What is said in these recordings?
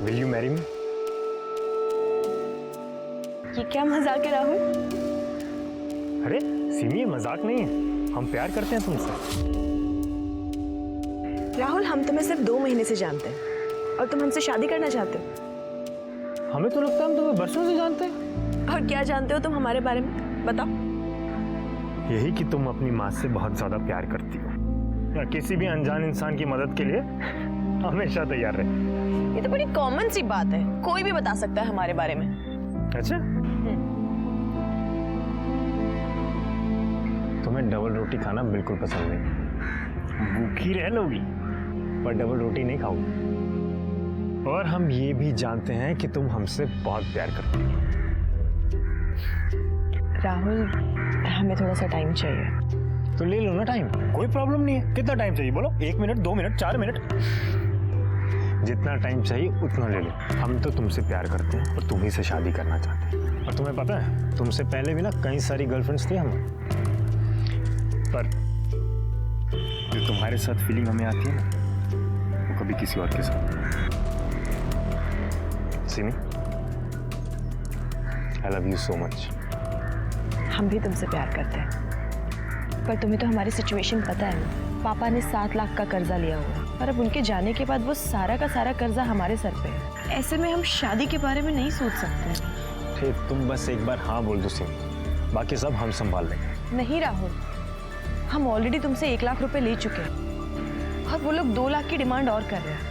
Will you marry me? ये क्या मजाक है राहुल? अरे सिमी, ये मजाक नहीं है, हम प्यार करते हैं तुमसे। राहुल, हम तुम्हें सिर्फ 2 महीने से जानते हैं और तुम हमसे शादी करना चाहते हो। हमें तो लगता है हम तुम्हें बरसों से जानते हैं। और क्या जानते हो तुम हमारे बारे में, बताओ। यही कि तुम अपनी माँ से बहुत ज्यादा प्यार करती हो या किसी भी अनजान इंसान की मदद के लिए हमेशा तैयार रहे। ये तो बड़ी कॉमन सी बात है, कोई भी बता सकता है हमारे बारे में। अच्छा, तुम्हें डबल रोटी खाना बिल्कुल पसंद नहीं, भूखी रह लोगी पर डबल रोटी नहीं खाओगी। और हम ये भी जानते हैं कि तुम हमसे बहुत प्यार करती हो। राहुल, हमें थोड़ा सा टाइम चाहिए। तो ले लो ना टाइम, कोई प्रॉब्लम नहीं है। कितना टाइम चाहिए बोलो? 1 मिनट, 2 मिनट, 4 मिनट, जितना टाइम चाहिए उतना ले लो। हम तो तुमसे प्यार करते हैं और तुम्ही से शादी करना चाहते हैं। और तुम्हें पता है, तुमसे पहले भी ना कई सारी गर्लफ्रेंड्स थी हमें, पर जो तुम्हारे साथ फीलिंग हमें आती है ना, वो कभी किसी और के साथ। सिमी, आई लव यू सो मच। हम भी तुमसे प्यार करते हैं, पर तुम्हें तो हमारी सिचुएशन पता है ना। पापा ने 7 लाख का कर्जा लिया हुआ है और अब उनके जाने के बाद वो सारा का सारा कर्जा हमारे सर पे है। ऐसे में हम शादी के बारे में नहीं सोच सकते। ठीक, तुम बस एक बार हाँ बोल दो सिमी, बाकी सब हम संभाल लेंगे। नहीं राहुल, हम ऑलरेडी तुमसे 1 लाख रुपए ले चुके हैं और वो लोग 2 लाख की डिमांड और कर रहे हैं।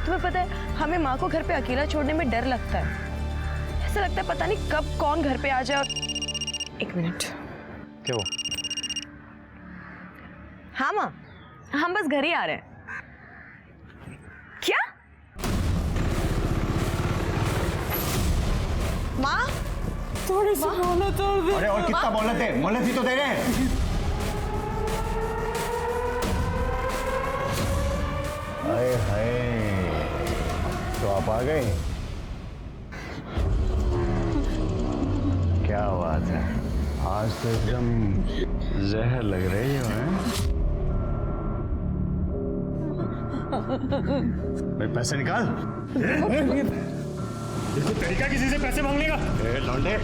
तुम्हें पता है, हमें माँ को घर पे अकेला छोड़ने में डर लगता है। ऐसा लगता है पता नहीं कब कौन घर पे आ जाए। और 1 मिनट। क्यों? हाँ माँ, हम बस घर ही आ रहे हैं। क्या? माँ, थोड़ी सी मोहलत और दे। अरे और कितना मोहलत है? मोहलत ही तो दे रहे हैं। हाय हाय, तो आप आ गए? क्या बात है, आज तो एकदम जहर लग रही हो। भाई पैसे निकाल। इसको तरीका किसी से पैसे मांगने का? लौंडे,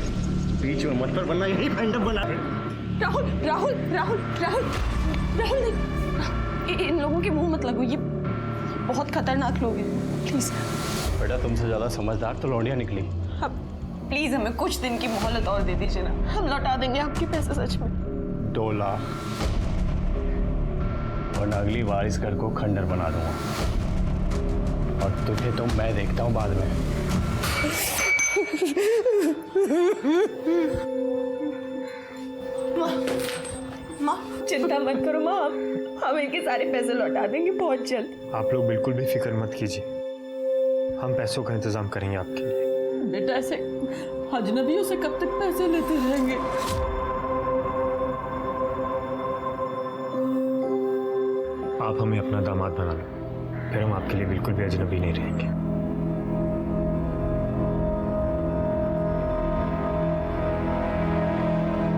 बीच में मत पर बनना, यही फैंडम बना। राहुल राहुल राहुल राहुल राहुल नहीं, इन लोगों के मुंह मत लगो, ये बहुत खतरनाक लोग हैं। प्लीज बेटा, तुमसे ज्यादा समझदार तो लौंडिया निकली। अब प्लीज हमें कुछ दिन की मोहलत और दे दीजिए ना, हम लौटा देंगे आपके पैसे। सच में 2 लाख, और अगली बार इस घर को खंडर बना दूंगा, और तुझे तो मैं देखता हूँ बाद में। माँ चिंता मत करो माँ, हम इनके सारे पैसे लौटा देंगे बहुत जल्द। आप लोग बिल्कुल भी फिक्र मत कीजिए, हम पैसों का इंतजाम करेंगे आपके लिए। बेटा, ऐसे अजनबियों से कब तक पैसे लेते रहेंगे? आप हमें अपना दामाद बना लो, फिर हम आपके लिए बिल्कुल भी अजनबी नहीं रहेंगे।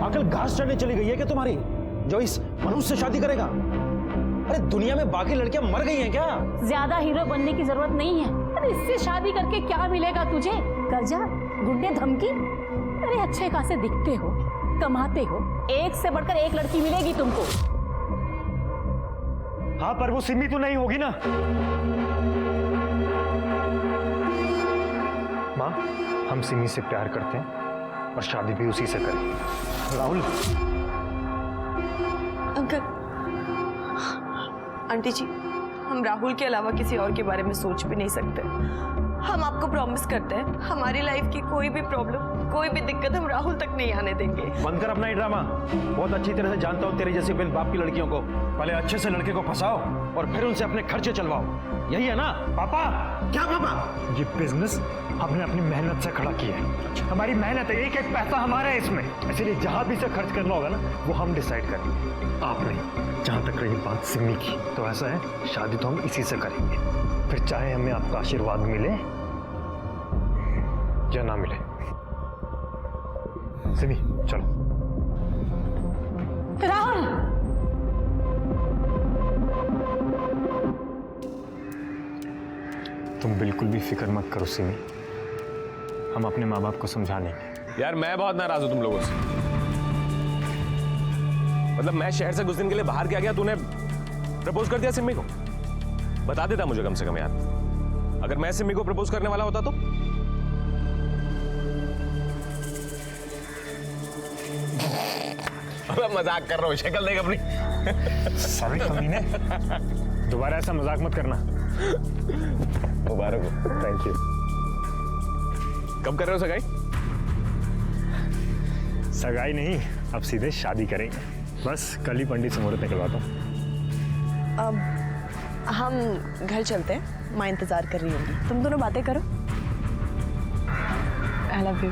अकल घास चढ़ने चली गई है क्या तुम्हारी, जो इस मनुष्य से शादी करेगा? अरे दुनिया में बाकी लड़कियां मर गई हैं क्या? ज्यादा हीरो बनने की जरूरत नहीं है। अरे इससे शादी करके क्या मिलेगा तुझे? कर्जा, गुंडे, धमकी? अरे अच्छे खासे दिखते हो, कमाते हो, एक से बढ़कर एक लड़की मिलेगी तुमको। हाँ, पर वो सिमी तो नहीं होगी ना। माँ, हम सिमी से प्यार करते हैं और शादी भी उसी से करें। राहुल। अंकल, आंटी जी, हम राहुल के अलावा किसी और के बारे में सोच भी नहीं सकते। हम आपको प्रॉमिस करते हैं, हमारी लाइफ की कोई भी प्रॉब्लम, कोई भी दिक्कत हम राहुल तक नहीं आने देंगे। बंद कर अपना ये ड्रामा। बहुत अच्छी तरह से जानता हूँ तेरे जैसे बिन बाप की लड़कियों को। पहले अच्छे से लड़के को फंसाओ और फिर उनसे अपने खर्चे चलवाओ, यही है ना पापा? क्या पापा? ये बिजनेस हमने अपनी मेहनत से खड़ा किया है, हमारी मेहनत है, एक एक पैसा हमारा है इसमें, इसलिए जहां भी से खर्च करना होगा ना, वो हम डिसाइड करेंगे, आप नहीं। जहां तक रही बात सिमी की, तो ऐसा है, शादी तो हम इसी से करेंगे, फिर चाहे हमें आपका आशीर्वाद मिले या ना मिले। सिमी चलो। राहुल, तुम बिल्कुल भी फिक्र मत करो सिमी, हम अपने माँ बाप को समझा लेंगे। यार मैं बहुत नाराज हूं तुम लोगों से। मतलब मैं शहर से कुछ दिन के लिए बाहर क्या गया, तूने प्रपोज कर दिया सिम्मी को? बता देता मुझे कम से कम यार, अगर मैं सिम्मी को प्रपोज करने वाला होता तो। मजाक कर रहा हूँ, शक्ल देख अपनी। सॉरी कमीने, दोबारा ऐसा मजाक मत करना। मुबारक हो। Thank you. कब कर रहे हो सगाई? सगाई नहीं, अब सीधे शादी करेंगे। बस कल ही पंडित से मुहूर्त निकलवाता हूँ। अब हम घर चलते हैं, माँ इंतजार कर रही होगी। तुम दोनों बातें करो। I love you.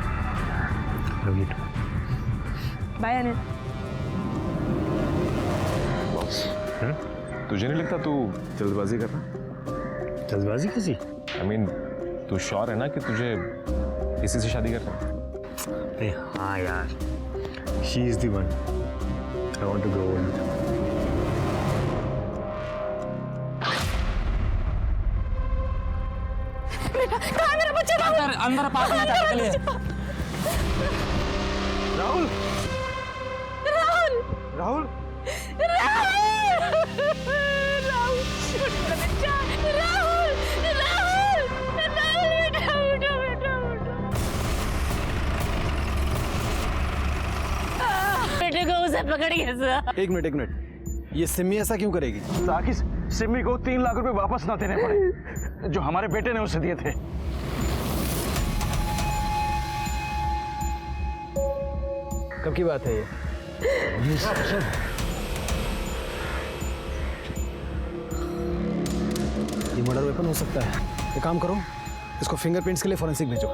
Love you too. Bye Anil. तुझे नहीं लगता तू जल्दबाजी कर रहा? जल्दबाजी कैसी? आई मीन तू श्योर है ना कि तुझे इसी से शादी करना है? अरे हाँ यार, she is the one I want to grow old. अंदर पास में जाने के लिए। राहुल, राहुल, बेटे को उसे पकड़िए सर। एक मिनट, ये सिम्मी ऐसा क्यों करेगी? ताकि सिम्मी को 3 लाख रुपए वापस ना देने पड़े जो हमारे बेटे ने उसे दिए थे। कब की बात है ये? ये मर्डर वेपन हो सकता है। एक काम करो, इसको फिंगरप्रिंट्स के लिए फॉरेंसिक भेजो।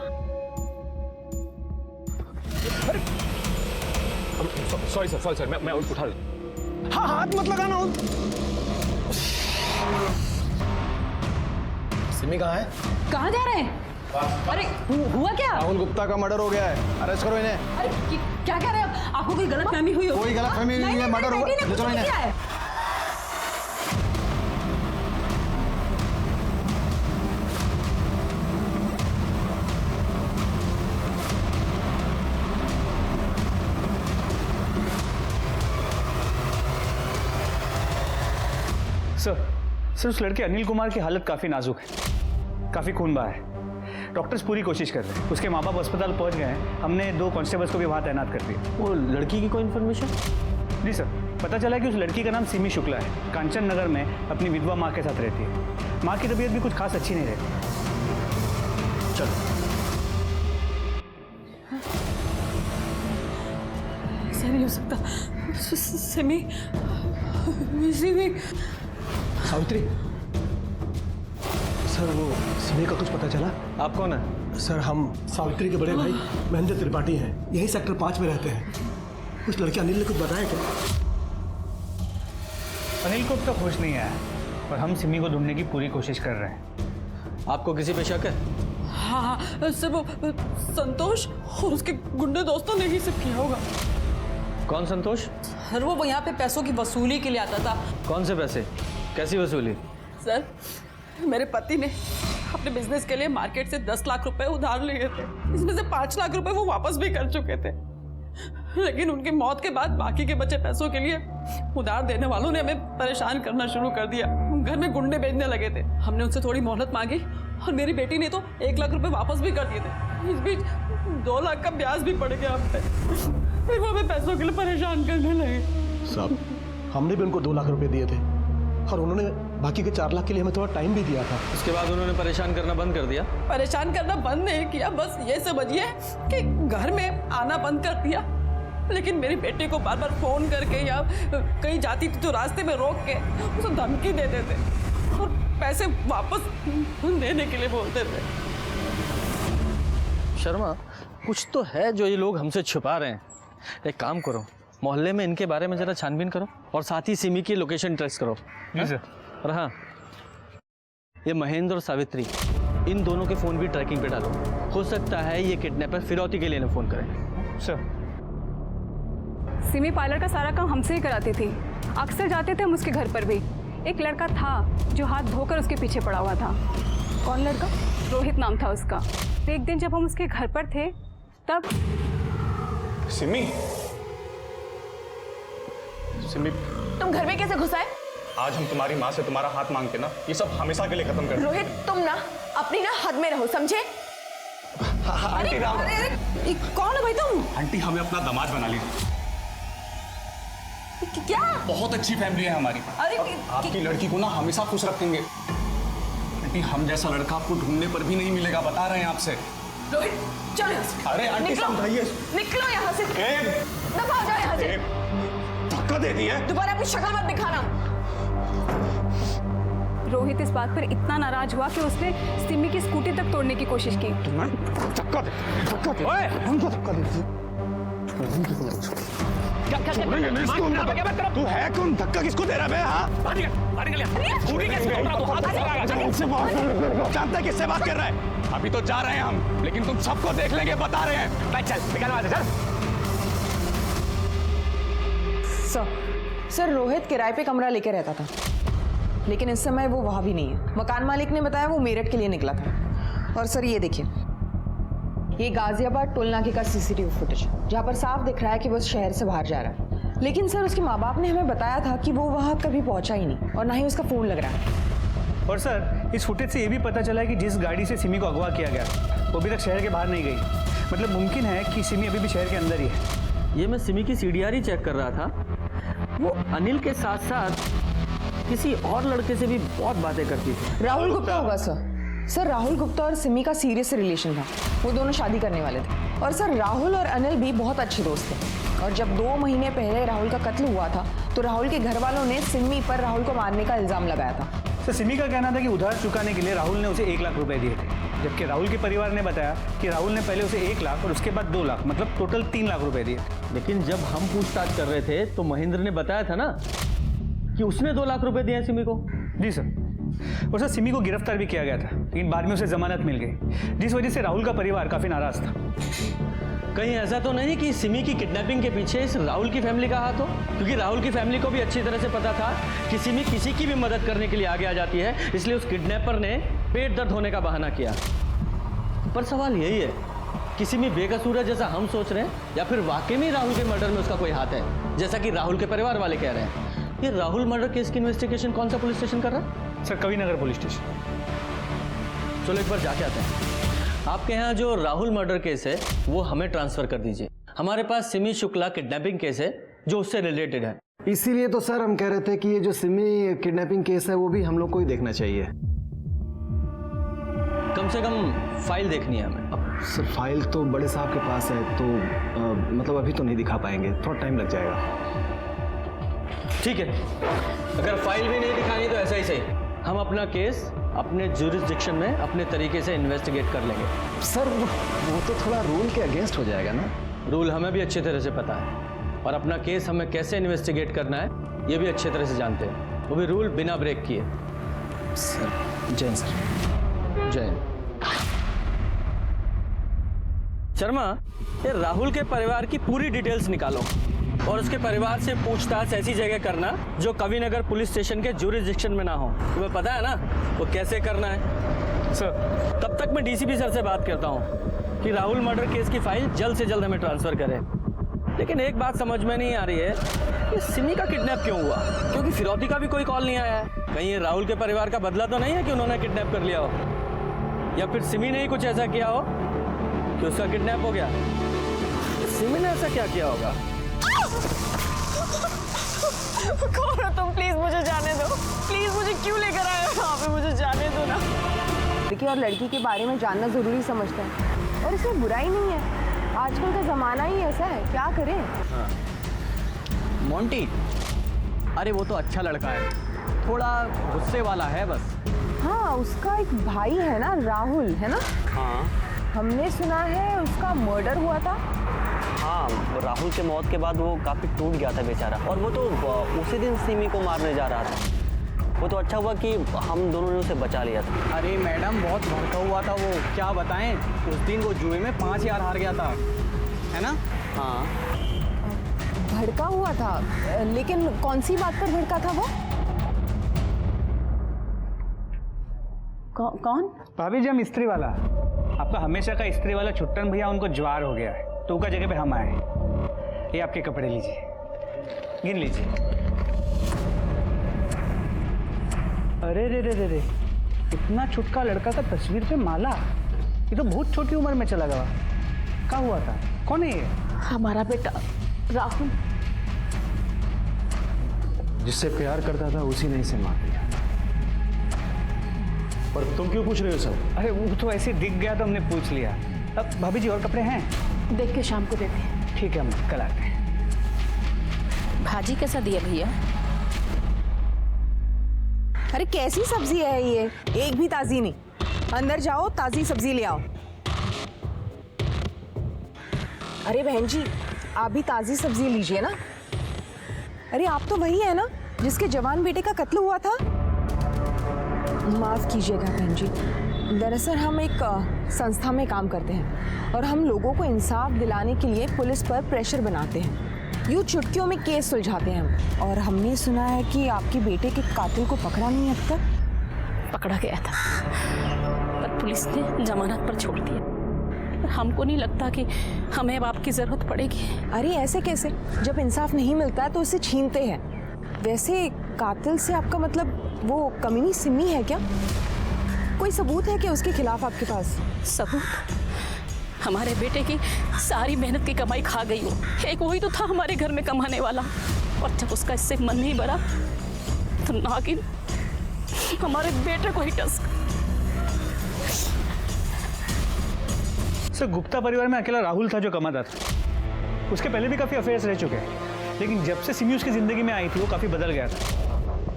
सॉरी सर, मैं उठा लूं। हाँ, हाथ मत लगाना। सिमी कहाँ है? कहाँ जा रहे हैं? अरे हुआ क्या? राहुल गुप्ता का मर्डर हो गया है, अरेस्ट करो इन्हें। अरे क्या कह रहे हैं? आपको कोई गलतफहमी हुई हो? कोई गलतफहमी नहीं है, मर्डर हुआ। ले चलो इन्हें। क्या है? सर उस लड़के अनिल कुमार की हालत काफ़ी नाजुक है, काफ़ी खून बहा है। डॉक्टर्स पूरी कोशिश कर रहे हैं। उसके माँ बाप अस्पताल पहुंच गए हैं। हमने 2 कांस्टेबल्स को भी वहाँ तैनात कर दिया। वो लड़की की कोई इन्फॉर्मेशन? जी सर, पता चला कि उस लड़की का नाम सिमी शुक्ला है। कांचन नगर में अपनी विधवा माँ के साथ रहती है। माँ की तबीयत भी कुछ खास अच्छी नहीं रहती। चलो। ऐसा नहीं हो सकता। सिमी सावित्री, सर वो सिमी का कुछ पता चला? आप कौन है? सर हम सावित्री के बड़े भाई महेंद्र त्रिपाठी हैं, यही सेक्टर 5 में रहते हैं। उस लड़के अनिल ने कुछ बताया क्या? अनिल को अब तक होश नहीं आया, पर हम सिमी को ढूंढने की पूरी कोशिश कर रहे हैं। आपको किसी पे शक है? हाँ सर, वो संतोष और उसके गुंडे दोस्तों ने ही सब किया होगा। कौन संतोष? सर वो यहाँ पे पैसों की वसूली के लिए आता था। कौन से पैसे? कैसी वसूली? सर मेरे पति ने अपने बिजनेस के लिए मार्केट से 10 लाख रुपए उधार लिए थे। इसमें से 5 लाख रुपए वो वापस भी कर चुके थे, लेकिन उनकी मौत के बाद बाकी के बचे पैसों के लिए उधार देने वालों ने हमें परेशान करना शुरू कर दिया। घर में गुंडे भेजने लगे थे। हमने उनसे थोड़ी मोहलत मांगी और मेरी बेटी ने तो 1 लाख रुपए वापस भी कर दिए थे। इस बीच 2 लाख का ब्याज भी पड़ गया हम पे। फिर वो हमें पैसों के लिए परेशान करने लगे। साहब हमने भी उनको 2 लाख रुपए दिए थे और उन्होंने बाकी के 4 लाख के लिए हमें थोड़ा टाइम भी दिया था। उसके बाद उन्होंने परेशान करना बंद कर दिया? परेशान करना बंद नहीं किया, बस ये समझिए कि घर में आना बंद कर दिया। लेकिन मेरी बेटी को बार बार फोन करके या कहीं जाती थी तो रास्ते में रोक के उसे धमकी देते थे और पैसे वापस देने के लिए बोलते थे। शर्मा, कुछ तो है जो ये लोग हमसे छुपा रहे हैं। एक काम करो, मोहल्ले में इनके बारे में जरा छानबीन करो और साथ ही सिमी की लोकेशन ट्रेस करो। जी सर। और हाँ, ये महेंद्र और सावित्री, इन दोनों के फ़ोन भी ट्रैकिंग पे डालो। हो सकता है ये किडनैपर फिरौती के लिए ना फ़ोन करें। सर सिमी पार्लर का सारा काम हमसे ही कराती थी। अक्सर जाते थे हम उसके घर पर भी। एक लड़का था जो हाथ धोकर उसके पीछे पड़ा हुआ था कौन लड़का? रोहित नाम था उसका। एक दिन जब हम उसके घर पर थे तब सिमी, सिमी, तुम घर में कैसे घुस आए? आज हम तुम्हारी माँ से तुम्हारा हाथ मांगते ना, ये सब हमेशा के लिए खत्म कर। रोहित तुम ना अपनी ना हद में रहो, समझे? आंटी राम, कौन है भाई तुम? आंटी हमें अपना दामाद बना लीजिए। क्या? बहुत अच्छी फैमिली है हमारी। अरे और आपकी लड़की को ना हमेशा खुश रखेंगे। आंटी हम जैसा लड़का आपको ढूंढने पर भी नहीं मिलेगा, बता रहे हैं आपसे। रोहित चलो यहाँ से। अरे आंटी समझाइए। निकलो यहाँ से, दफा हो जाओ यहाँ से। धक्का दे दिया। दोबारा अपनी शक्ल मत दिखाना। रोहित इस बात पर इतना नाराज हुआ कि उसने सिमी की स्कूटी तक तोड़ने की कोशिश की। धक्का दे, धक्का दे। ओए, हमको धक्का दे। तू है कौन? धक्का किसको दे रहा है? जानता है किससे बात कर रहा है? अभी तो जा रहे हैं हम, लेकिन तुम सबको देख लेंगे, बता रहे हैं। चल निकल वहां से, चल। सर रोहित किराए पे कमरा लेके रहता था, लेकिन इस समय वो वहां भी नहीं है। मकान मालिक ने बताया वो मेरठ के लिए निकला था। और सर ये देखिए, ये गाजियाबाद टोल नाके का सीसीटीवी फुटेज, जहाँ पर साफ दिख रहा है कि वो शहर से बाहर जा रहा है। लेकिन सर उसके माँ बाप ने हमें बताया था कि वो वहाँ कभी पहुँचा ही नहीं, और ना ही उसका फोन लग रहा है। और सर इस फुटेज से ये भी पता चला है कि जिस गाड़ी से सिमी को अगवा किया गया वो अभी तक शहर के बाहर नहीं गई। मतलब मुमकिन है कि सिमी अभी भी शहर के अंदर ही है। ये मैं सिमी की सीडीआर ही चेक कर रहा था। वो अनिल के साथ साथ किसी और लड़के से भी बहुत बातें करती थी। राहुल गुप्ता होगा सर। राहुल गुप्ता और सिमी का सीरियस रिलेशन था। वो दोनों शादी करने वाले थे। और सर राहुल और अनिल भी बहुत अच्छे दोस्त थे। और जब 2 महीने पहले राहुल का कत्ल हुआ था तो राहुल के घर वालों ने सिमी पर राहुल को मारने का इल्जाम लगाया था। सर सिमी का कहना था कि उधार चुकाने के लिए राहुल ने उसे 1 लाख रुपए दिए थे, जबकि राहुल के परिवार ने बताया कि राहुल ने पहले उसे 1 लाख और उसके बाद 2 लाख, मतलब टोटल 3 लाख रुपए दिए। लेकिन जब हम पूछताछ कर रहे थे तो महेंद्र ने बताया था ना कि उसने 2 लाख रुपए दिए हैं सिमी को। जी सर। और सर सिमी को गिरफ्तार भी किया गया था, लेकिन बाद में उसे जमानत मिल गई, जिस वजह से राहुल का परिवार काफी नाराज था। कहीं ऐसा तो नहीं कि सिमी की किडनैपिंग के पीछे इस राहुल की फैमिली का हाथ हो? क्योंकि राहुल की फैमिली को भी अच्छी तरह से पता था कि सिमी किसी की भी मदद करने के लिए आगे आ जाती है, इसलिए उस किडनैपर ने पेट दर्द होने का बहाना किया। पर सवाल यही है कि सिमी बेकसूर है जैसा हम सोच रहे हैं, या फिर वाकई में राहुल के मर्डर में उसका कोई हाथ है, जैसा कि राहुल के परिवार वाले कह रहे हैं। ये राहुल मर्डर केस की इन्वेस्टिगेशन कौन सा पुलिस स्टेशन कर रहा है? Sir Kavi Nagar police station. चलो एक बार जाके आते हैं। आपके यहाँ जो राहुल मर्डर केस है वो हमें ट्रांसफर कर दीजिए। हमारे पास सिमी शुक्ला किडनैपिंग केस है जो उससे रिलेटेड है। इसीलिए तो सर हम कह रहे थे कि ये जो सिमी किडनैपिंग केस है वो भी हम लोग को ही देखना चाहिए। कम से कम फाइल देखनी है हमें। अब सर फाइल तो बड़े साहब के पास है, तो मतलब अभी तो नहीं दिखा पाएंगे, थोड़ा टाइम लग जाएगा। ठीक है, अगर फाइल भी नहीं दिखानी तो ऐसा ही सही, हम अपना केस अपने ज्यूरिसडिक्शन में अपने तरीके से इन्वेस्टिगेट कर लेंगे। सर वो तो थोड़ा रूल के अगेंस्ट हो जाएगा ना। रूल हमें भी अच्छी तरह से पता है, और अपना केस हमें कैसे इन्वेस्टिगेट करना है ये भी अच्छी तरह से जानते हैं, वो भी रूल बिना ब्रेक किए। Sir Jain sir. जैन। शर्मा, ये राहुल के परिवार की पूरी डिटेल्स निकालो और उसके परिवार से पूछताछ ऐसी जगह करना जो कविनगर पुलिस स्टेशन के ज्यूरिसडिक्शन में ना हो। तुम्हें पता है ना वो कैसे करना है? सर तब तक मैं डीसीपी सर से बात करता हूँ कि राहुल मर्डर केस की फाइल जल्द से जल्द हमें ट्रांसफर करें। लेकिन एक बात समझ में नहीं आ रही है कि सिमी का किडनैप क्यों हुआ, क्योंकि फिरौती का भी कोई कॉल नहीं आया है। कहीं ये राहुल के परिवार का बदला तो नहीं है कि उन्होंने किडनैप कर लिया हो, या फिर सिमी ने ही कुछ ऐसा किया हो कि उसका किडनैप हो गया। सिमी ने ऐसा क्या किया होगा? कौन हो तुम? प्लीज मुझे जाने दो, प्लीज मुझे क्यों लेकर आए हो यहाँ पे? मुझे जाने दो ना। लड़की और लड़की के बारे में जानना जरूरी समझता है, और इसमें बुराई नहीं है। आजकल का जमाना ही ऐसा है, क्या करें। हाँ। मोंटी, अरे वो तो अच्छा लड़का है, थोड़ा गुस्से वाला है बस। हाँ उसका एक भाई है ना, राहुल है ना? हाँ हमने सुना है उसका मर्डर हुआ था। हाँ, राहुल के मौत के बाद वो काफ़ी टूट गया था बेचारा, और वो तो उसी दिन सिमी को मारने जा रहा था। वो तो अच्छा हुआ कि हम दोनों ने उसे बचा लिया था। अरे मैडम बहुत भड़का हुआ था वो, क्या बताएं। उस दिन वो जुए में 5000 हार गया था, है ना? हाँ भड़का हुआ था, लेकिन कौन सी बात पर भड़का था वो? कौन? भाभी जी, हम इस्त्री वाला, आपका हमेशा का इस्त्री वाला छुट्टन भैया, उनको ज्वार हो गया है तो उनका जगह पे हम आए। ये आपके कपड़े लीजिए, गिन लीजिए। अरे रे रे रे रे, इतना छुटका लड़का का तस्वीर पे माला, ये तो बहुत छोटी उम्र में चला गया। क्या हुआ था? कौन है ये? हमारा बेटा राहुल। जिससे प्यार करता था उसी ने इसे मार दिया। पर तुम क्यों पूछ रहे हो सर? अरे वो तो ऐसे दिख गया तो हमने पूछ लिया। अब भाभी जी और कपड़े हैं? देख के शाम को देते हैं। ठीक है, हम कल आते हैं। भाजी कैसा दिया भैया? अरे कैसी सब्जी है ये, एक भी ताजी नहीं। अंदर जाओ, ताजी सब्जी ले आओ। अरे बहन जी, आप भी ताजी सब्जी लीजिए ना। अरे आप तो वही है ना जिसके जवान बेटे का कत्ल हुआ था? माफ कीजिएगा बहन जी, दरअसल हम एक संस्था में काम करते हैं और हम लोगों को इंसाफ दिलाने के लिए पुलिस पर प्रेशर बनाते हैं। यूँ चुटकियों में केस सुलझाते हैं हम। और हमने सुना है कि आपके बेटे के कातिल को पकड़ा नहीं अब तक। पकड़ा गया था पर पुलिस ने जमानत पर छोड़ दिया। पर हमको नहीं लगता कि हमें अब आपकी जरूरत पड़ेगी। अरे ऐसे कैसे? जब इंसाफ नहीं मिलता है तो उसे छीनते हैं। वैसे कातिल से आपका मतलब वो कमीनी सिमी है क्या? कोई सबूत है क्या उसके खिलाफ आपके पास? सबूत? हमारे बेटे की सारी मेहनत की कमाई खा गई हो। एक वही तो था हमारे घर में कमाने वाला, और जब उसका इससे मन नहीं भरा तो नागिन हमारे बेटे को ही टस। सर, गुप्ता परिवार में अकेला राहुल था जो कमाता था। उसके पहले भी काफी अफेयर्स रह चुके हैं, लेकिन जब से सिमी उसकी जिंदगी में आई थी वो काफी बदल गया था।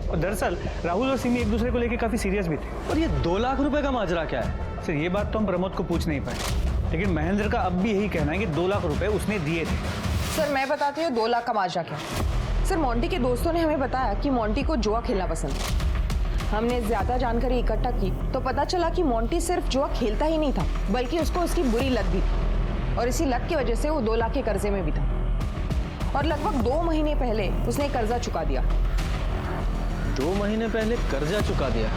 और दरअसल राहुल और सिमी एक दूसरे को लेकर काफी सीरियस भी थे। और ये 2 लाख रुपए का माजरा क्या है? सर, ये बात तो हम प्रमोद को पूछ नहीं पाए, लेकिन महेंद्र का अब भी यही कहना है कि 2 लाख रुपए उसने दिए थे। सर मैं बताती हूँ 2 लाख का माजरा क्या। सर मोंटी के दोस्तों ने हमें बताया कि मोंटी को जुआ खेलना पसंद है। हमने ज्यादा जानकारी इकट्ठा की तो पता चला कि मोंटी सिर्फ जुआ खेलता ही नहीं था, बल्कि उसको उसकी बुरी लत भी थी, और इसी लत की वजह से वो 2 लाख के कर्जे में भी था। और लगभग 2 महीने पहले उसने कर्जा चुका दिया। 2 महीने पहले कर्जा चुका दिया?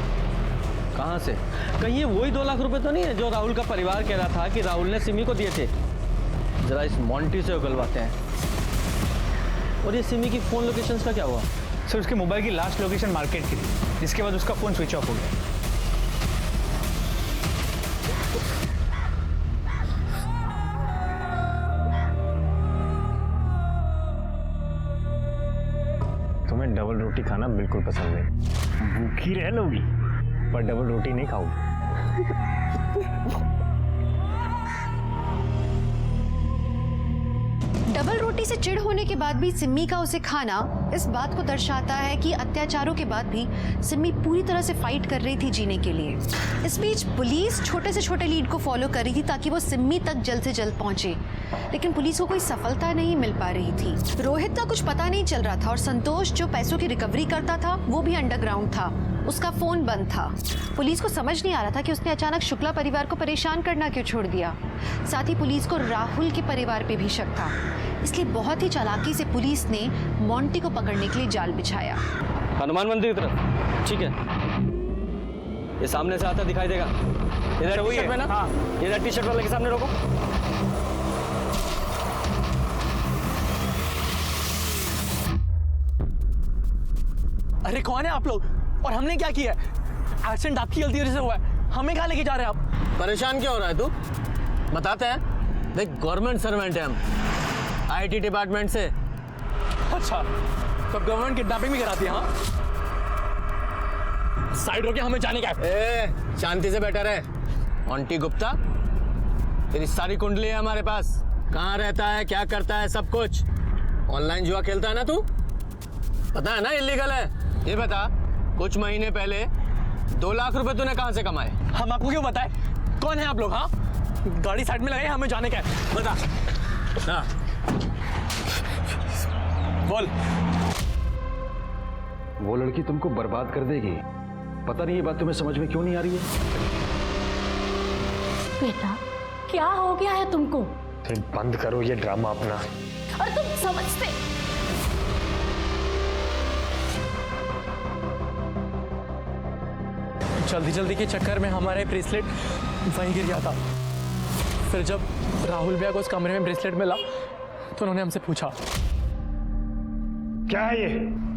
कहाँ से? कहीं ये वही 2 लाख रुपए तो नहीं है जो राहुल का परिवार कह रहा था कि राहुल ने सिमी को दिए थे? जरा इस मोंटी से उगलवाते हैं। और ये सिमी की फोन लोकेशंस का क्या हुआ? सर, उसके मोबाइल की लास्ट लोकेशन मार्केट की थी, जिसके बाद उसका फोन स्विच ऑफ हो गया। तुम्हें डबल रोटी खाना बिल्कुल पसंद नहीं। भूखी रह लोगी पर डबल रोटी नहीं खाओगी। डबल रोटी से चिढ़ होने के बाद भी सिम्मी का उसे खाना इस बात को दर्शाता है कि अत्याचारों के बाद भी सिम्मी पूरी तरह से फाइट कर रही थी जीने के लिए। इस बीच पुलिस छोटे से छोटे लीड को फॉलो कर रही थी ताकि वो सिम्मी तक जल्द से जल्द पहुंचे, लेकिन पुलिस को कोई सफलता नहीं मिल पा रही थी। रोहित का कुछ पता नहीं चल रहा था और संतोष जो पैसों की रिकवरी करता था वो भी अंडरग्राउंड था, उसका फोन बंद था। पुलिस को समझ नहीं आ रहा था कि उसने अचानक शुक्ला परिवार को परेशान करना क्यों छोड़ दिया। साथ ही पुलिस को राहुल के परिवार पे भी शक था, इसलिए बहुत ही चालाकी से पुलिस ने मोंटी को पकड़ने के लिए जाल बिछाया। हनुमान मंदिर की तरफ। ठीक है, ये सामने से आता दिखाई देगा। इधर टी शर्ट में ना? हाँ, इधर टी शर्ट वाले के सामने रोको। अरे कौन है आप लोग और हमने क्या किया है? एक्सीडेंट आपकी गलती वजह से हुआ है, हमें कहाँ लेके जा रहे हैं आप? परेशान क्यों हो रहा है तू? बताते हैं। देख, गवर्नमेंट सर्वेंट है हम, आईटी डिपार्टमेंट से। अच्छा, तो गवर्नमेंट किडनैपिंग भी कराती है? हाँ, साइड होके हमें जाने का है। शांति से बैठा रहे। मोंटी गुप्ता, तेरी सारी कुंडली है हमारे पास। कहाँ रहता है, क्या करता है, सब कुछ। ऑनलाइन जुआ खेलता है ना तू? पता है ना इलीगल है। ये बता, कुछ महीने पहले 2 लाख रुपए तूने कहाँ से कमाए? हम आपको क्यों बताएं? कौन है आप लोग? हाँ, गाड़ी साइड में लगाई, हमें जाने का है। बता ना। बोल। वो लड़की तुमको बर्बाद कर देगी। पता नहीं ये बात तुम्हें समझ में क्यों नहीं आ रही है? बेटा, क्या हो गया है तुमको? फिर बंद करो ये ड्रामा अपना। और तुम समझते? जल्दी जल्दी के चक्कर में हमारा ब्रेसलेट वहीं गिर गया था। फिर जब राहुल भैया को उस कमरे में ब्रेसलेट मिला तो उन्होंने हमसे पूछा, क्या है ये?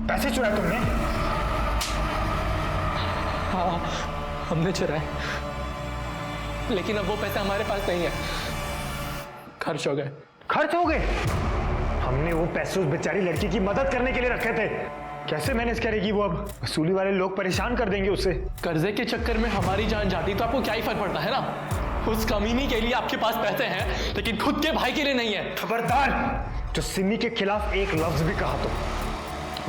पैसे चुराए तुमने? हाँ, हमने चुराए, लेकिन अब वो पैसे हमारे पास नहीं है, खर्च हो गए। खर्च हो गए? हमने वो पैसे उस बेचारी लड़की की मदद करने के लिए रखे थे। कैसे मैनेज करेगी वो? अब वसूली वाले लोग परेशान कर देंगे उससे। कर्जे के चक्कर में हमारी जान जाती तो आपको क्या ही फर्क पड़ता है ना? उस कमीनी के लिए आपके पास पैसे हैं लेकिन खुद के भाई के लिए नहीं है। खबरदार जो सिमी के खिलाफ एक लफ्ज भी कहा तो,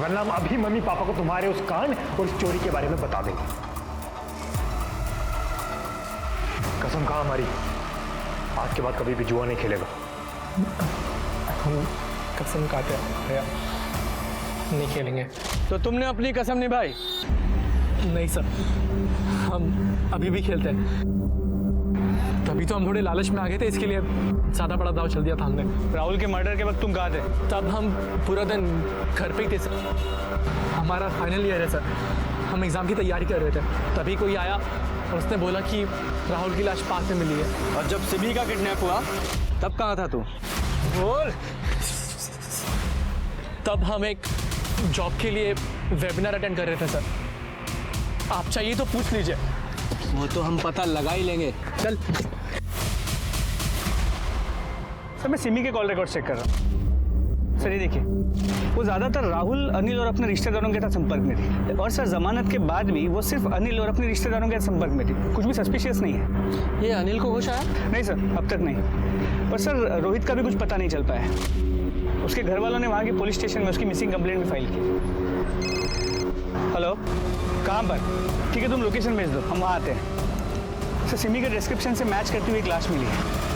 वरना हम अभी मम्मी पापा को तुम्हारे उस कांड और उस चोरी के बारे में बता देंगे। कसम खा हमारी, आज के बाद कभी भी जुआ नहीं खेलेगा। हम कसम खाते हैं भैया, नहीं खेलेंगे। तो तुमने अपनी कसम निभाई? नहीं सर, हम अभी भी खेलते हैं। तभी तो हम थोड़े लालच में आ गए थे, इसके लिए ज्यादा बड़ा दाव चल दिया था हमने। राहुल के मर्डर के वक्त तुम कहाँ थे? तब हम पूरा दिन घर पे ही थे सर। हमारा फाइनल ईयर है सर, हम एग्जाम की तैयारी कर रहे थे। तभी कोई आया और उसने बोला कि राहुल की लाश पास में मिली है। और जब सिमी का किडनैप हुआ तब कहाँ था तू? बोल। तब हम एक जॉब के लिए वेबिनार अटेंड कर रहे थे सर। आप चाहिए तो पूछ लीजिए। वो तो हम पता लगा ही लेंगे। चल। सर मैं सिमी के कॉल रिकॉर्ड चेक कर रहा हूँ। सर ये देखिए, वो ज़्यादातर राहुल, अनिल और अपने रिश्तेदारों के साथ संपर्क में थी। और सर जमानत के बाद भी वो सिर्फ अनिल और अपने रिश्तेदारों के साथ संपर्क में थी। कुछ भी सस्पिशियस नहीं है। ये अनिल को होश आया? नहीं सर, अब तक नहीं। और सर रोहित का भी कुछ पता नहीं चल पाया। उसके घर वालों ने वहाँ के पुलिस स्टेशन में उसकी मिसिंग कंप्लेंट भी फाइल की। हेलो, कहाँ पर? ठीक है, तुम लोकेशन भेज दो, हम वहाँ आते हैं। सर सिमी के डिस्क्रिप्शन से मैच करती हुई एक लाश मिली है।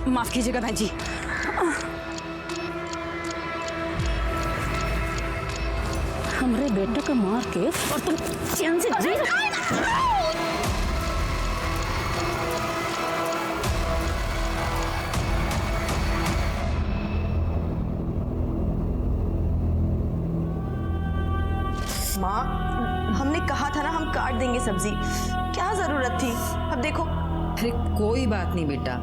माफ कीजिएगा भाई जी, हमरे बेटे को मार के और तुम चैन से जी माँ, हमने कहा था ना हम काट देंगे सब्जी, क्या जरूरत थी? अब देखो। अरे कोई बात नहीं बेटा,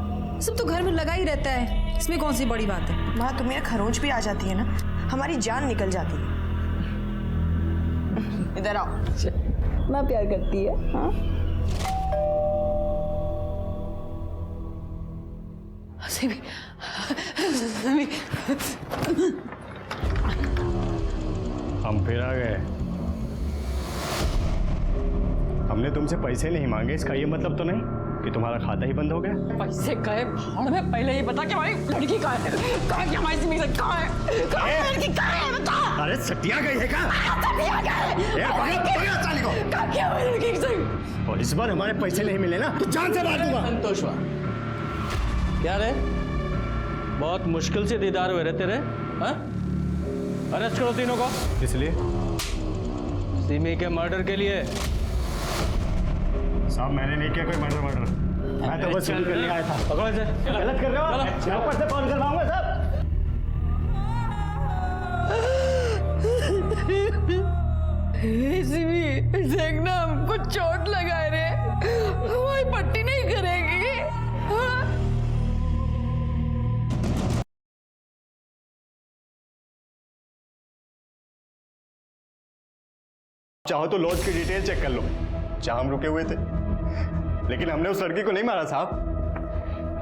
सब तो घर में लगा ही रहता है, इसमें कौन सी बड़ी बात है। माँ तुम्हें ना खरोंच भी आ जाती है ना, हमारी जान निकल जाती है। इधर आओ। ना प्यार करती है। हाँ सिमी, हम फिर आ गए। हमने तुमसे पैसे नहीं मांगे, इसका ये मतलब तो नहीं कि तुम्हारा खाता ही बंद हो गया। पैसे गए भाड़ में, पहले ही बता कि हमारी लड़की कहाँ है? कहाँ की हमारी सिमी कहाँ है? कहाँ है लड़की? कहाँ है बता? अरे सटिया गई है क्या? सटिया गई। कहाँ की हमारी लड़की से? और इस बार हमारे पैसे नहीं मिले ना तो जान से मार दूंगा। संतोष हुआ क्या रे? बहुत मुश्किल से दीदार हुए रहते रहे। हाँ? अरेस्ट करो तीनों को। इसलिए सिमी के मर्डर के लिए। साहब मैंने नहीं किया कोई मर्डर। मैं तो बस चल करने आया था। पकड़ो इसे। गलत कर रहे हो। मैं ऊपर से कॉल करवाऊंगा साहब। सिमी देखना, हमको चोट लगा रे, हमारी पट्टी नहीं करेगी। हाँ? चाहो तो लॉज की डिटेल चेक कर लो, जहां हम रुके हुए थे। लेकिन हमने उस लड़की को नहीं मारा साहब।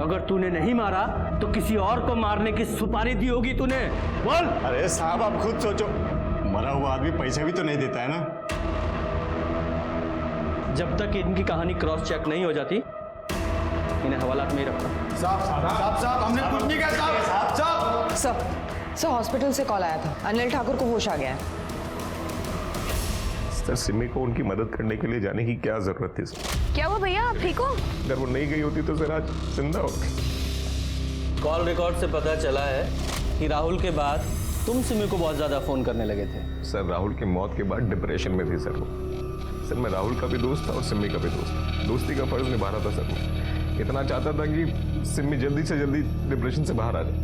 अगर तूने नहीं मारा तो किसी और को मारने की सुपारी दी होगी तूने। बोल। अरे साहब आप खुद सोचो, मरा हुआ आदमी पैसे भी तो नहीं देता है ना। जब तक इनकी कहानी क्रॉस चेक नहीं हो जाती इन्हें हवालात में ही रखना। साहब हमने कुछ नहीं कहा साहब। सर हॉस्पिटल से कॉल आया था, अनिल ठाकुर को होश आ गया है। सर सिमी को उनकी मदद करने के लिए जाने की क्या जरूरत थी सर? क्या हुआ भैया, आप ठीक हो? अगर वो नहीं गई होती तो सर आज जिंदा होती। कॉल रिकॉर्ड से पता चला है कि राहुल के बाद तुम सिमी को बहुत ज्यादा फोन करने लगे थे। सर राहुल की मौत के बाद डिप्रेशन में थी सर वो। सर मैं राहुल का भी दोस्त था और सिमी का भी दोस्त था। दोस्ती का फर्ज निभा रहा था सर मैं। इतना चाहता था कि सिमी जल्दी से जल्दी डिप्रेशन से बाहर आ जाए।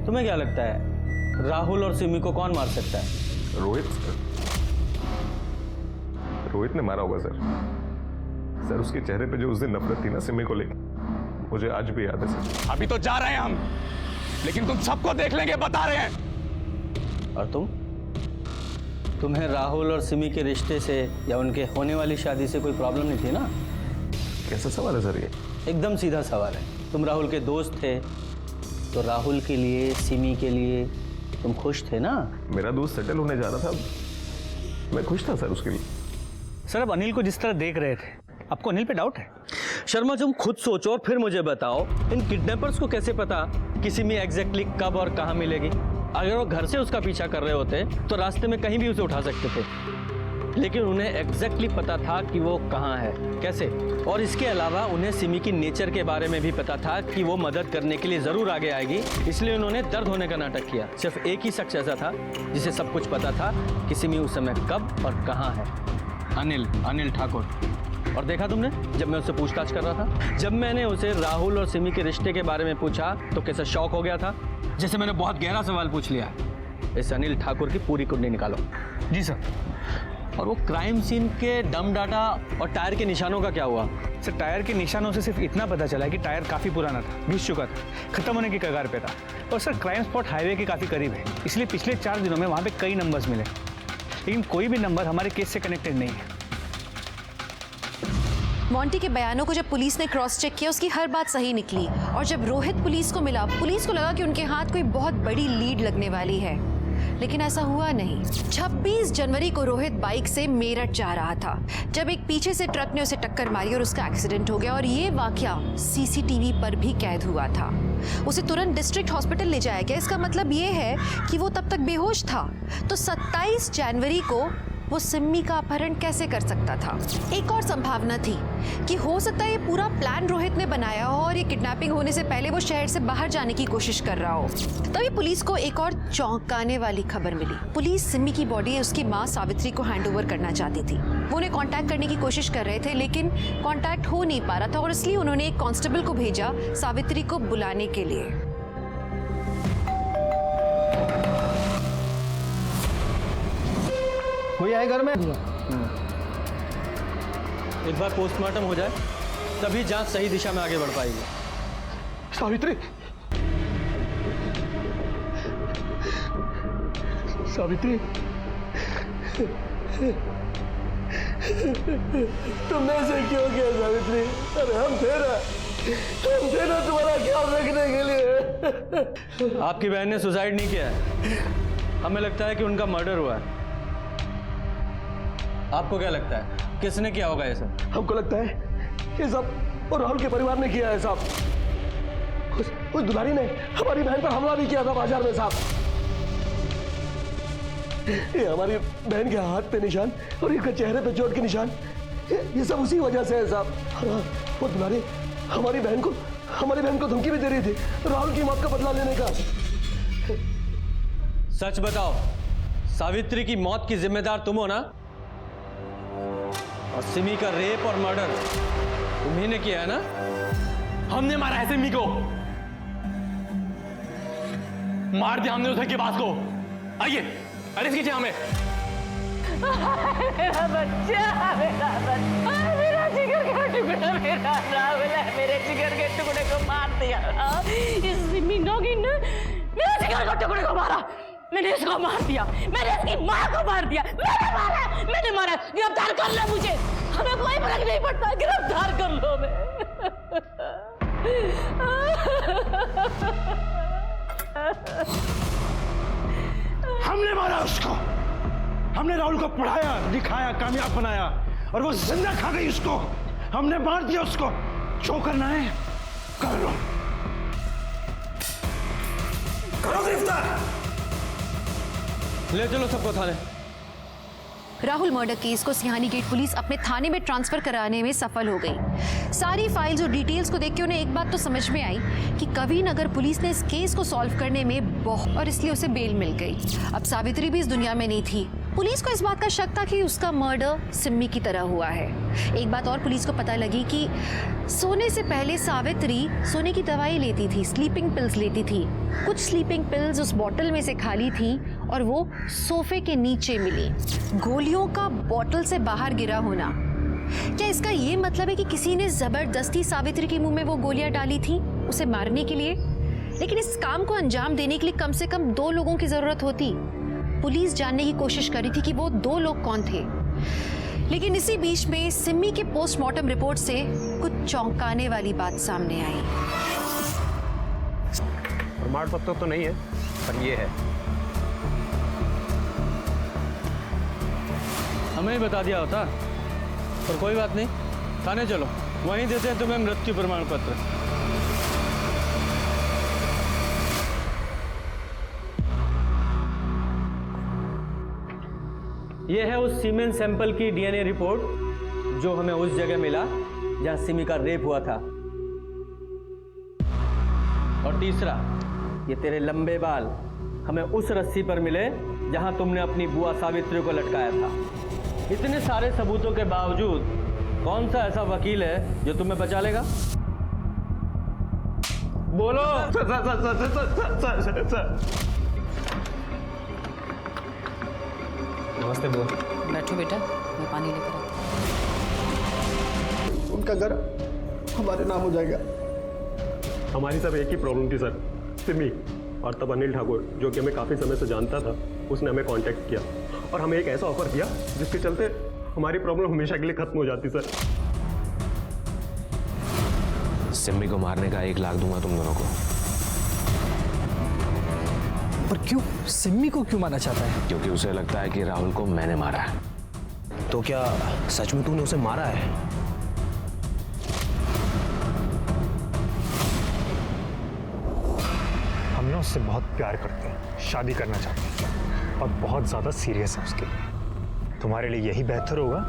तुम्हें क्या लगता है राहुल और सिमी को कौन मार सकता है? रोहित ने मारा होगा सर। सर उसके चेहरे पे जो उस दिन नफरत थी ना सिमी को लेकर, मुझे आज भी याद है सर। अभी तो जा रहे हैं हम, लेकिन तुम सबको देख लेंगे, बता रहे हैं। और तुम्हें राहुल और सिमी के रिश्ते से या उनके होने वाली शादी से कोई प्रॉब्लम नहीं थी ना? कैसा सवाल है सर ये? एकदम सीधा सवाल है। तुम राहुल के दोस्त थे तो राहुल के लिए, सिमी के लिए तुम खुश थे ना? मेरा दोस्त सेटल होने जा रहा था, मैं खुश था सर उसके लिए। सर अब अनिल को जिस तरह देख रहे थे, आपको अनिल पे डाउट है? शर्मा तुम खुद सोचो और फिर मुझे बताओ, इन किडनैपर्स को कैसे पता कि सिमी एग्जैक्टली कब और कहाँ मिलेगी? अगर वो घर से उसका पीछा कर रहे होते तो रास्ते में कहीं भी उसे उठा सकते थे, लेकिन उन्हें एग्जैक्टली पता था कि वो कहाँ है, कैसे। और इसके अलावा उन्हें सिमी की नेचर के बारे में भी पता था कि वो मदद करने के लिए जरूर आगे आएगी, इसलिए उन्होंने दर्द होने का नाटक किया। सिर्फ एक ही शख्स ऐसा था जिसे सब कुछ पता था कि सिमी उस समय कब और कहाँ है, अनिल ठाकुर। और देखा तुमने, जब मैं उससे पूछताछ कर रहा था, जब मैंने उसे राहुल और सिमी के रिश्ते के बारे में पूछा तो कैसा शॉक हो गया था, जैसे मैंने बहुत गहरा सवाल पूछ लिया। इस अनिल ठाकुर की पूरी कुंडली निकालो। जी सर। और वो क्राइम सीन के डम डाटा और टायर के निशानों का क्या हुआ? सर टायर के निशानों से सिर्फ इतना पता चला कि टायर काफ़ी पुराना था, घिस चुका था, खत्म होने की कगार पे था। और सर क्राइम स्पॉट हाईवे के काफ़ी करीब है, इसलिए पिछले 4 दिनों में वहाँ पे कई नंबर्स मिले, लेकिन कोई भी नंबर हमारे केस से कनेक्टेड नहीं है। मोंटी के बयानों को जब पुलिस ने क्रॉस चेक किया, उसकी हर बात सही निकली। और जब रोहित पुलिस को मिला, पुलिस को लगा कि उनके हाथ कोई बहुत बड़ी लीड लगने वाली है, लेकिन ऐसा हुआ नहीं। 26 जनवरी को रोहित बाइक से मेरठ जा रहा था जब एक पीछे से ट्रक ने उसे टक्कर मारी और उसका एक्सीडेंट हो गया। और ये वाकया सीसीटीवी पर भी कैद हुआ था। उसे तुरंत डिस्ट्रिक्ट हॉस्पिटल ले जाया गया। इसका मतलब ये है कि वो तब तक बेहोश था। तो 27 जनवरी को वो सिम्मी का अपहरण कैसे कर सकता था? एक और संभावना थी कि हो सकता है ये पूरा प्लान रोहित ने बनाया हो और ये किडनैपिंग होने से पहले वो शहर से बाहर जाने की कोशिश कर रहा हो। तभी पुलिस को एक और चौंकाने वाली खबर मिली। पुलिस सिम्मी की बॉडी उसकी माँ सावित्री को हैंडओवर करना चाहती थी। वो उन्हें कांटेक्ट करने की कोशिश कर रहे थे, लेकिन कांटेक्ट हो नहीं पा रहा था और इसलिए उन्होंने एक कांस्टेबल को भेजा सावित्री को बुलाने के लिए। कोई आए घर में? एक बार पोस्टमार्टम हो जाए तभी जांच सही दिशा में आगे बढ़ पाएगी। सावित्री, सावित्री, तुमने ऐसे क्यों किया सावित्री? अरे हम थे ना तुम्हारा ख्याल रखने के लिए। आपकी बहन ने सुसाइड नहीं किया है, हमें लगता है कि उनका मर्डर हुआ है। आपको क्या लगता है किसने किया होगा ये सब? हमको लगता है ये सब और राहुल के परिवार ने किया है साहब। उस दुलारी ने हमारी बहन पर हमला भी किया था बाजार में साहब। ये हमारी बहन के हाथ पे निशान और इसके चेहरे पे चोट के निशान, ये सब उसी वजह से है साहब। वो दुलारी हमारी बहन को धमकी भी दे रही थी राहुल की मौत का बदला लेने का। सच बताओ, सावित्री की मौत की जिम्मेदार तुम हो ना? और सिमी का रेप और मर्डर तुम्ही ने किया है ना? हमने मारा है सिमी को, मार दिया हमने उसे के बात को। आइए अरेस्ट कीजिए हमें। मेरा बच्चा, मेरा जिगर का टुकड़ा, मेरा राहुल है, मेरे जिगर के टुकड़े को मार दिया। इस सिमी नौगिन ने मेरे जिगर के टुकड़े को मारा। मैंने इसको मार दिया, मैंने इसकी माँ को मार दिया, मैंने मारा। गिरफ्तार कर लो मुझे, हमें कोई फर्क नहीं पड़ता, गिरफ्तार कर लो। हमने मारा उसको, हमने राहुल को पढ़ाया, दिखाया, कामयाब बनाया और वो जिंदा खा गई उसको। हमने मार दिया उसको। जो करना है कर लो, करो गिरफ्तार। ले चलो सबको थाने। राहुल मर्डर केस को सिहानी गेट पुलिस अपने थाने में ट्रांसफर कराने में सफल हो गई। सारी फाइल्स और डिटेल्स को देख के उन्हें एक बात तो समझ में आई कि कवि नगर पुलिस ने इस केस को सॉल्व करने में बहुत, और इसलिए उसे बेल मिल गई। अब सावित्री भी इस दुनिया में नहीं थी पुलिस को इस बात का शक था कि उसका मर्डर सिम्मी की तरह हुआ है। एक बात और पुलिस को पता लगी कि सोने से पहले सावित्री सोने की दवाई लेती थी, स्लीपिंग पिल्स लेती थी। कुछ स्लीपिंग पिल्स उस बॉटल में से खाली थी और वो सोफे के नीचे मिली। गोलियों का बॉटल से बाहर गिरा होना, क्या इसका ये मतलब है कि किसी ने जबरदस्ती सावित्री के मुंह में वो गोलियां डाली थी उसे मारने के लिए? लेकिन इस काम को अंजाम देने के लिए कम से कम 2 लोगों की जरूरत होती। पुलिस जानने की कोशिश कर रही थी कि वो 2 लोग कौन थे। लेकिन इसी बीच में सिम्मी के पोस्टमार्टम रिपोर्ट से कुछ चौंकाने वाली बात सामने आई। प्रमाण पत्र तो नहीं है, पर ये है। हमें ही बता दिया होता, पर कोई बात नहीं, थाने चलो, वहीं देते हैं तुम्हें मृत्यु प्रमाण पत्र। ये है उस सीमेन सैंपल की डीएनए रिपोर्ट जो हमें उस जगह मिला जहां सिमी का रेप हुआ था। और तीसरा, ये तेरे लंबे बाल हमें उस रस्सी पर मिले जहां तुमने अपनी बुआ सावित्री को लटकाया था। इतने सारे सबूतों के बावजूद कौन सा ऐसा वकील है जो तुम्हें बचा लेगा? बोलो। नमस्ते बुआ। बैठो बेटा, मैं पानी लेकर आता हूं। उनका घर हमारे नाम हो जाएगा। हमारी सब एक ही प्रॉब्लम थी सर, सिमी। और तब अनिल ठाकुर, जो कि हमें काफ़ी समय से जानता था, उसने हमें कांटेक्ट किया और हमें एक ऐसा ऑफर दिया जिसके चलते हमारी प्रॉब्लम हमेशा के लिए खत्म हो जाती सर। सिम्मी को मारने का 1 लाख दूंगा तुम दोनों को। पर क्यों? सिम्मी को क्यों मारना चाहता है? क्योंकि उसे लगता है कि राहुल को मैंने मारा है। तो क्या सच में तूने उसे मारा है? हम ना उससे बहुत प्यार करते हैं, शादी करना चाहते हैं और बहुत ज्यादा सीरियस है उसके लिए। तुम्हारे लिए यही बेहतर होगा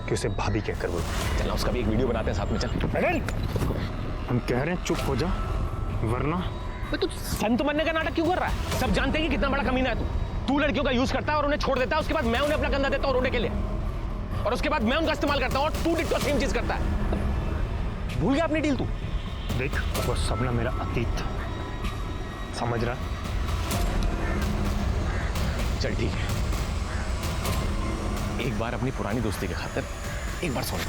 कि उसे भाभी कहकर बोलो। चल उसका भी एक वीडियो बनाते हैं साथ में। चल अरे हम कह रहे हैं चुप हो जा, वरना तू संत बनने का नाटक क्यों कर रहा है? सब जानते हैं कि कितना बड़ा कमीना है तू लड़कियों का यूज करता है और उन्हें छोड़ देता है। उसके बाद मैं उन्हें अपना गंदा देता हूँ रोने के लिए, और उसके बाद मैं उनका इस्तेमाल करता हूँ और तू डिट्टो सेम चीज करता है। भूल गया अपनी डील तू? देख, वो सब ना मेरा अतीत था, समझ रहा? चल ठीक है, एक बार अपनी पुरानी दोस्ती के खातिर एक बार सोच।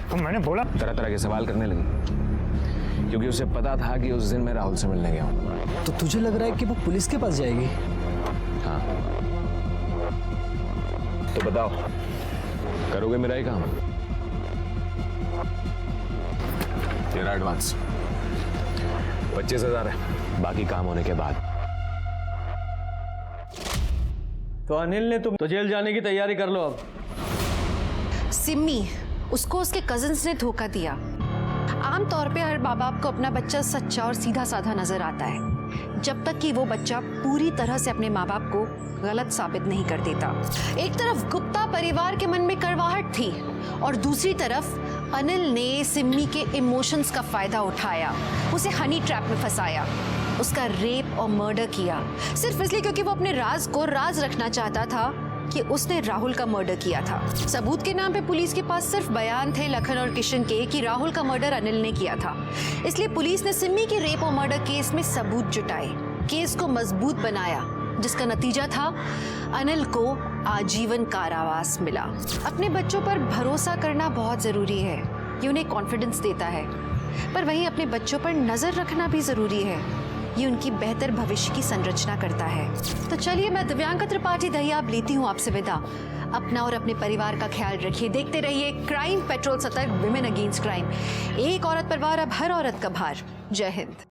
तो मैंने बोला तरह तरह के सवाल करने लगी क्योंकि उसे पता था कि उस दिन मैं राहुल से मिलने गया हूं। तो तुझे लग रहा है कि वो पुलिस के पास जाएगी? हाँ, तो बताओ, करोगे मेरा ही काम? तेरा एडवांस 25,000 है, बाकी काम होने के बाद। तो अनिल ने तुम तो जेल जाने की तैयारी कर लो अब। सिम्मी, उसको उसके कजिन्स ने धोखा दिया। आमतौर पे हर माँ बाप को अपना बच्चा सच्चा और सीधा साधा नजर आता है, जब तक कि वो बच्चा पूरी तरह से अपने माँ बाप को गलत साबित नहीं कर देता। एक तरफ गुप्ता परिवार के मन में कड़वाहट थी और दूसरी तरफ अनिल ने सिम्मी के इमोशंस का फायदा उठाया, उसे हनी ट्रैप में फंसाया, उसका रेप और मर्डर किया, सिर्फ इसलिए क्योंकि वो अपने राज को राज रखना चाहता था कि उसने राहुल का मर्डर किया था। सबूत के नाम पे पुलिस के पास सिर्फ बयान थे लखन और किशन के कि राहुल का मर्डर अनिल ने किया था। इसलिए पुलिस ने सिम्मी के रेप और मर्डर केस में सबूत जुटाए, केस को मजबूत बनाया, जिसका नतीजा था अनिल को आजीवन कारावास मिला। अपने बच्चों पर भरोसा करना बहुत जरूरी है, ये उन्हें कॉन्फिडेंस देता है, पर वहीं अपने बच्चों पर नजर रखना भी जरूरी है, ये उनकी बेहतर भविष्य की संरचना करता है। तो चलिए, मैं दिव्यांका त्रिपाठी दहियाब लेती हूँ आपसे विदा। अपना और अपने परिवार का ख्याल रखिए, देखते रहिए क्राइम पेट्रोल, सतर्क, विमेन अगेंस्ट क्राइम। एक औरत पर वार, अब हर औरत का भार। जय हिंद।